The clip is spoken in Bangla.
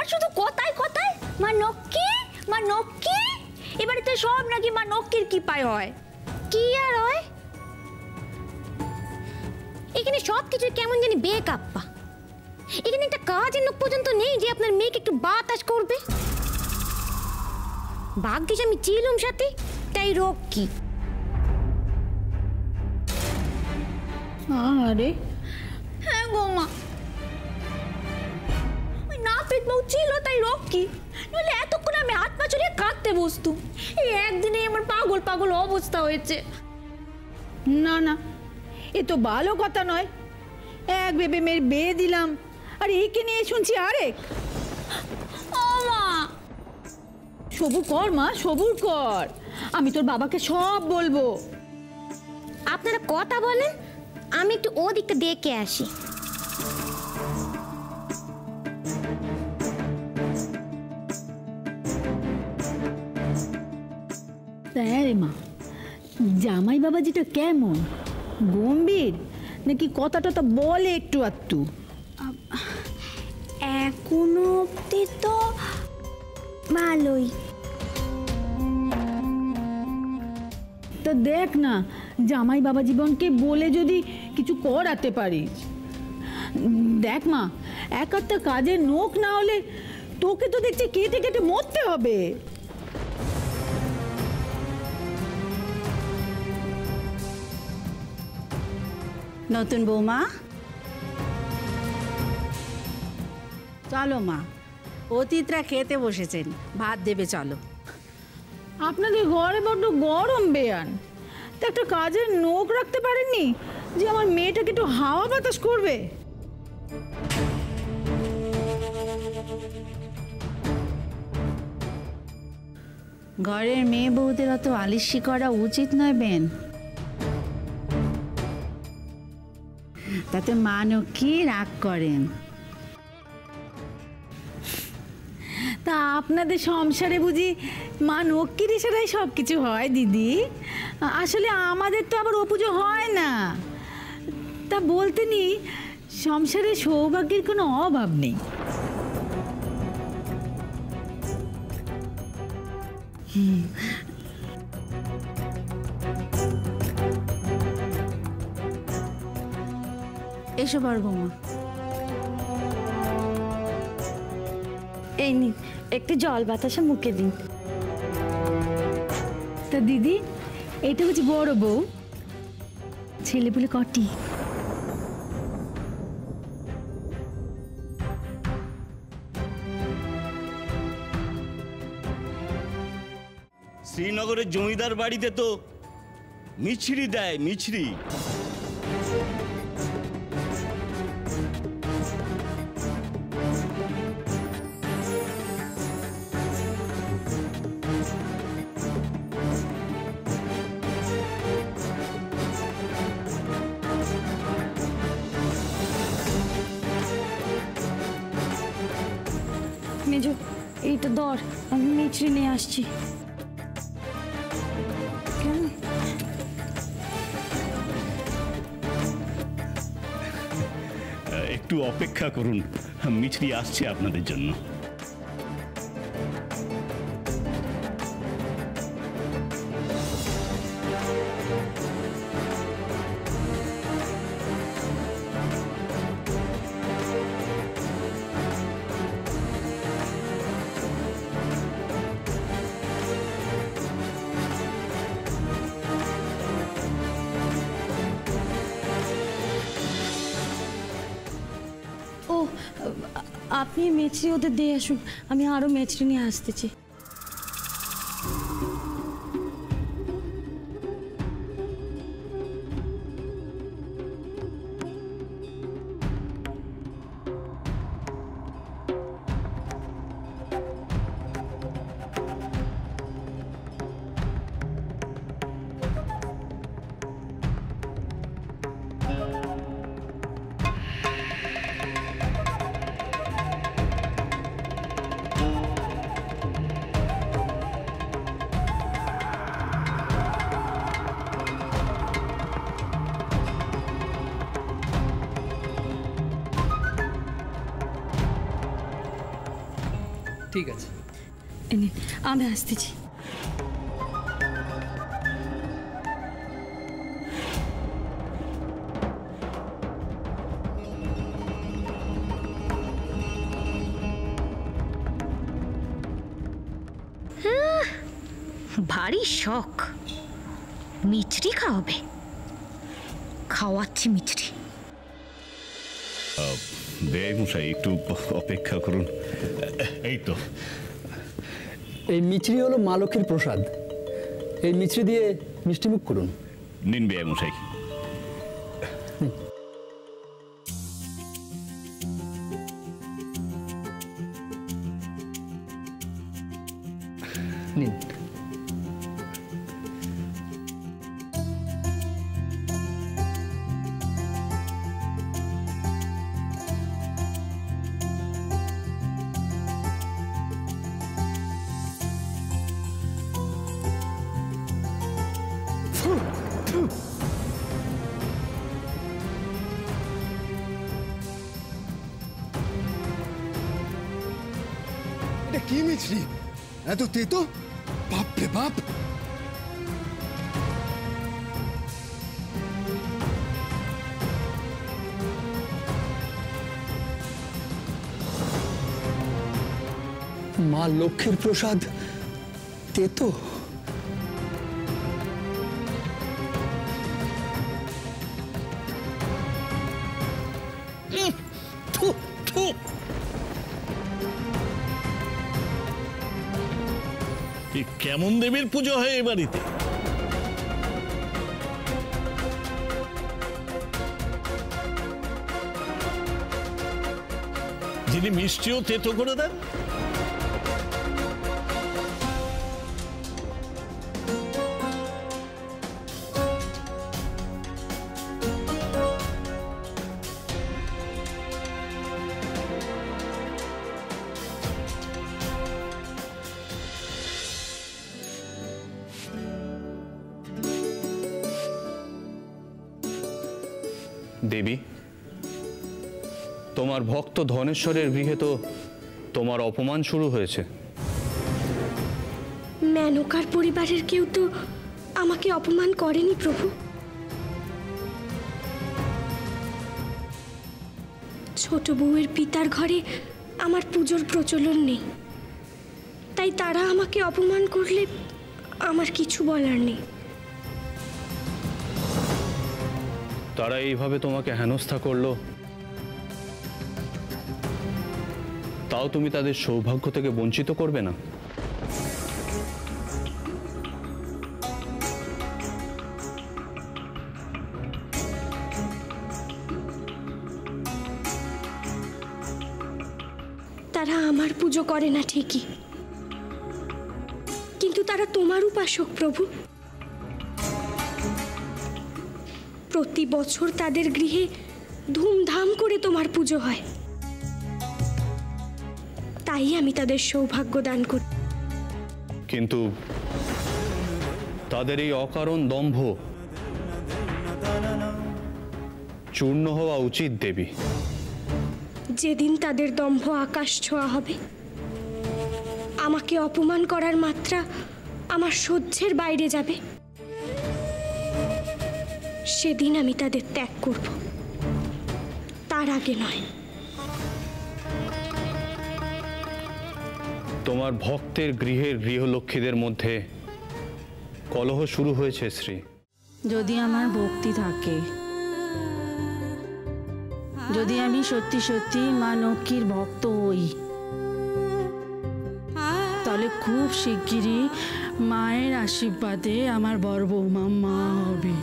আর শুধু কথায় কথায় মা নক্কি, মা নক্কি। এবারে তো সব নাকি মা নক্কির কৃপায় হয়। কি আর হয়? এখানে সব কিছু কেমন জানি বেকাপ্পা। এখানে একটা কাজের লোক পর্যন্ত নেই যে আপনার মেয়েকে একটু বাতাস করবে। ভাগ্যিস আমি ছিলাম সাথে, তাই রোগ কি? আরে হ্যাঁ গো মা, ওই নাপিত বউ ছিল তাই রোগ কি? নইলে এতক্ষণ আমি হাত পা ছড়িয়ে কাঁদতে বসতুম। এই একদিনে আমার পাগল পাগল অবস্থা হয়েছে। না না, এ তো ভালো কথা নয়। এক ভেবে মেয়ের বিয়ে দিলাম, আর একে নিয়ে শুনছি আরেক। ও মা, সবুর কর মা, সবুর কর। আমি তোর বাবাকে সব বলবো। আপনারা কথা বলেন, আমি একটু ওদিকটা দেখে আসি। হ্যাঁ রে মা, জামাই বাবাজিটা কেমন? গম্ভীর নাকি কথা টথা বলে একটু আধটু? এখনো অব্দি তো ভালোই। তা দেখ না, জামাই বাবা জীবনকে বলে যদি কিছু করাতে পারিস। দেখ মা, এক একটা কাজের নোক না হলে তোকে তো দেখছি কেটে কেটে মরতে হবে। নতুন বৌমা, চলো মা, অতিথিরা খেতে বসেছেন, ভাত দেবে, চলো। আপনাদের ঘরে বড্ড গরম বেয়ান, তা একটা কাজের নোক রাখতে পারেননি যে আমার মেয়েটাকে একটু হাওয়া বাতাস করবে? ঘরের মেয়ে বউদের অত আলিস্যি করা উচিত নয় বেন। তাতে মানও কি রাগ করেন। তা আপনাদের সংসারে বুঝি মা নক্কির ইশারায় সব কিছু হয় দিদি? আসলে আমাদের তো আবার ও পুজো হয় না। তা বলতে নি সংসারে সৌভাগ্যের কোনো অভাব নেই। এসো বড় বৌমা। এই নিন, একটু জল বাতাসা মুখে দিন। তা দিদি, এটা হচ্ছে বড় বউ। ছেলে বলে কটি? শ্রীনগরের জমিদার বাড়িতে তো মিছরি দেয়, মিছরি। মেজো, এইটা ধর, আমি মিছরি নিয়ে আসছি। একটু অপেক্ষা করুন, মিছরি আসছে আপনাদের জন্য। ও, আপনি মেছরি ওদের দিয়ে আসুন, আমি আরো মেছরি নিয়ে আসতেছি। ঠিক আছে। আমি আসতেছি। ভারী শখ, মিছরি খাওয়াবে। খাওয়াচ্ছি মিছরি। মশাই একটু অপেক্ষা করুন। এই তো এই মিছরি হলো মা লক্ষ্মীর প্রসাদ। এই মিছরি দিয়ে মিষ্টিমুখ করুন। নিন মশাই। নিন। এটা কি মিছরি? এত তেতো? বাপ রে বাপ! মা লক্ষ্মীর প্রসাদ তেতো? কেমন দেবীর পুজো হয় এ বাড়িতে? যিনি মিষ্টিও তেতো করে দেন? দেবী, তোমার ভক্ত ধনেশ্বরের গৃহে তো তোমার অপমান শুরু হয়েছে। মেনকার পরিবারের কেউ তো আমাকে অপমান করেনি প্রভু। ছোট বউয়ের পিতার ঘরে আমার পুজোর প্রচলন নেই, তাই তারা আমাকে অপমান করলে আমার কিছু বলার নেই। তারা এইভাবে তোমাকে হেনস্থা করলো, তাও তুমি তাদের সৌভাগ্য থেকে বঞ্চিত করবে না? তারা আমার পুজো করে না ঠিকই, কিন্তু তারা তোমার উপাসক প্রভু। প্রতি বছর তাদের গৃহে ধুমধাম করে তোমার পুজো হয়, তাই আমি তাদের সৌভাগ্য দান করি। কিন্তু তাদের এই অকারণ দম্ভ চূর্ণ হওয়া উচিত দেবী। যেদিন তাদের দম্ভ আকাশ ছোঁয়া হবে, আমাকে অপমান করার মাত্রা আমার সহ্যের বাইরে যাবে, সেদিন আমি তাদের ত্যাগ করব, তার আগে নয়। তোমার ভক্তের গৃহের গৃহলক্ষ্মীদের মধ্যে কলহ শুরু হয়েছে শ্রী। যদি আমার ভক্তি থাকে, যদি আমি সত্যি সত্যি মা লক্ষ্মীর ভক্ত হই, তাহলে খুব শিগগিরই মায়ের আশীর্বাদে আমার বড় বৌমা মা হবে।